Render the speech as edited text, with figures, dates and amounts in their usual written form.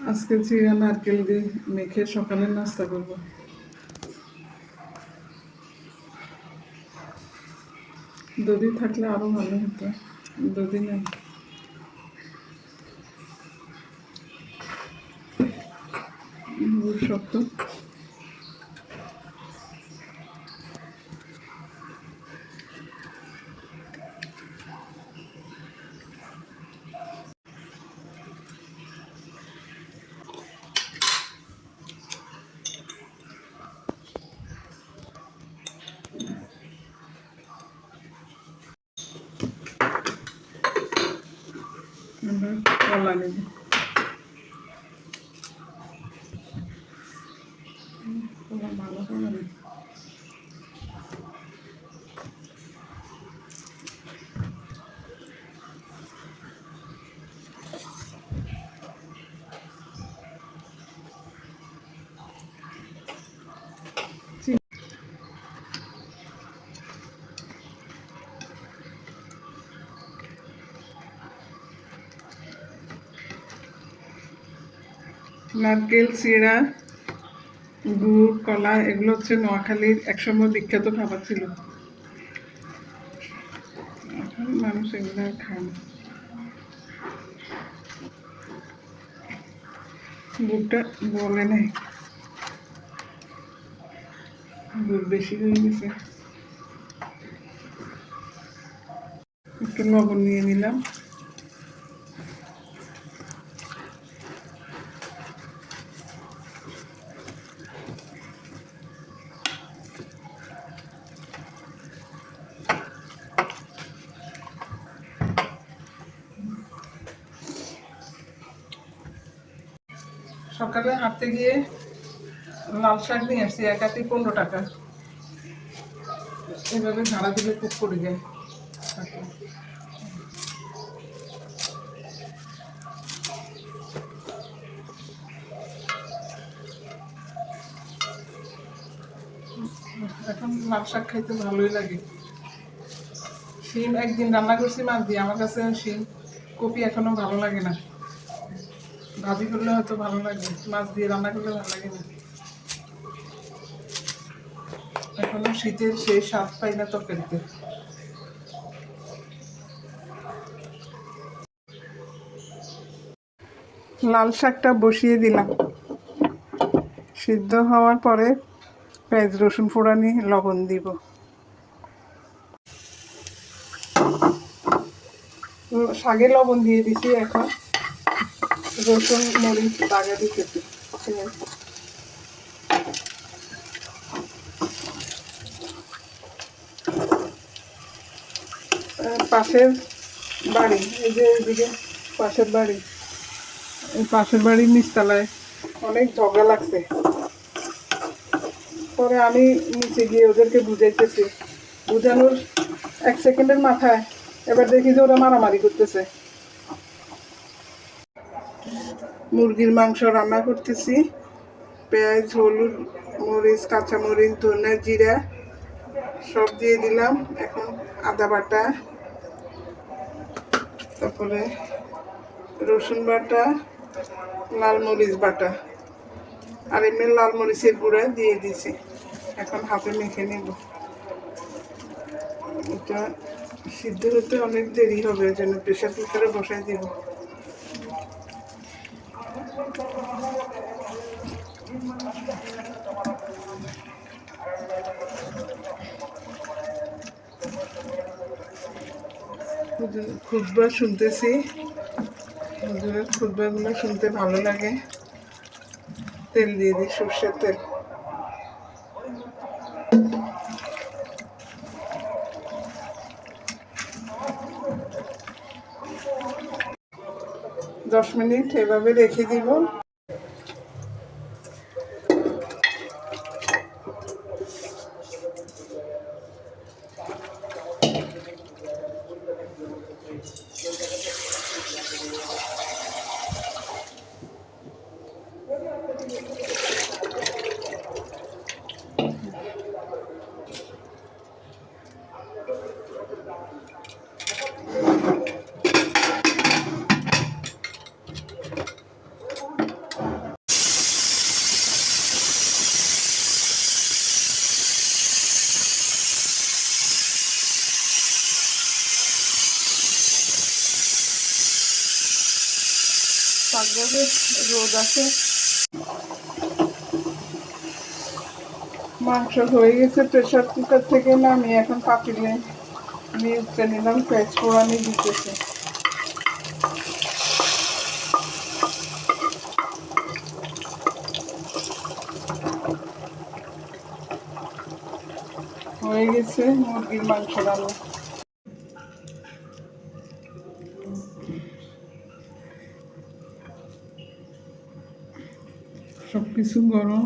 আজকে চিড়া নারকেল দিয়ে মেখে সকালের নাস্তা করব। দধি থাকলে আরো ভালো হতো, দধি নেই। গুড় শক্ত। এবার কলা নেব। কলা ভালো হবে না। নারকেল, চিড়া, গুড়, কলা এগুলো হচ্ছে নোয়াখালীর একসময় বিখ্যাত খাবার ছিল। এখন মানুষ এগুলো আর খায় না। গুড়টা বলে নাই, গুড় বেশি হয়ে গেছে। একটু লবণ নিয়ে নিলাম। সকালে হাঁটতে গিয়ে লাল শাক নিয়ে আসছি, এক আটি 15 টাকা। এভাবে ঝাড়া দিলে খুব পড়ে যায়। এখন লাল শাক খাইতে ভালোই লাগে। শিম একদিন রান্না করছি মাছ দিয়ে, আমার কাছে শিম কপি এখনো ভালো লাগে না। ভাজি করলে হয়তো ভালো লাগে, মাছ দিয়ে রান্না করলে ভালো লাগে না। এখনো শীতের সেই স্বাদ পাই না তরকারিতে। লাল শাকটা বসিয়ে দিলাম। সিদ্ধ হওয়ার পরে পেঁয়াজ রসুন ফোড়ানি লবণ দিব। শাকে লবণ দিয়ে দিছি, এখন রসুন মরিচ বাগা দিতেছি। পাশের বাড়ি, এই যে এইদিকে পাশের বাড়ি, এই পাশের বাড়ির নিচতলায় অনেক ঝগড়া লাগছে। পরে আমি নিচে গিয়ে ওদেরকে বুঝাইতেছি, বুঝানোর 1 সেকেন্ডের মাথায় এবার দেখি যে ওরা মারামারি করতেছে। মুরগির মাংস রান্না করতেছি। পেঁয়াজ, হলুদ, মরিচ, কাঁচামরিচ, ধনে, জিরা সব দিয়ে দিলাম। এখন আদা বাটা, তারপরে রসুন বাটা, লাল মরিচ বাটা আর এমনি লাল মরিচের গুঁড়া দিয়ে দিছি। এখন হাতে মেখে নেব। এটা সিদ্ধ হতে অনেক দেরি হবে, এই জন্য প্রেশার কুকারে বসাই দেব। খুতবা শুনতেছি, হুজুরের খুতবাগুলো শুনতে ভালো লাগে। তেল দিয়ে দিই, সর্ষের তেল। দশ মিনিট এভাবে রেখে দিব। তবে রোদ আছে। মাংস হয়ে গেছে, প্রেসার কুকার থেকে নামিয়ে এখন পাতিলে নিয়ে উঠতে নিলাম, পেঁয়াজ ফোড়ানি দিতেছে। হয়ে গেছে মুরগির মাংস রান্না। সবকিছু গরম।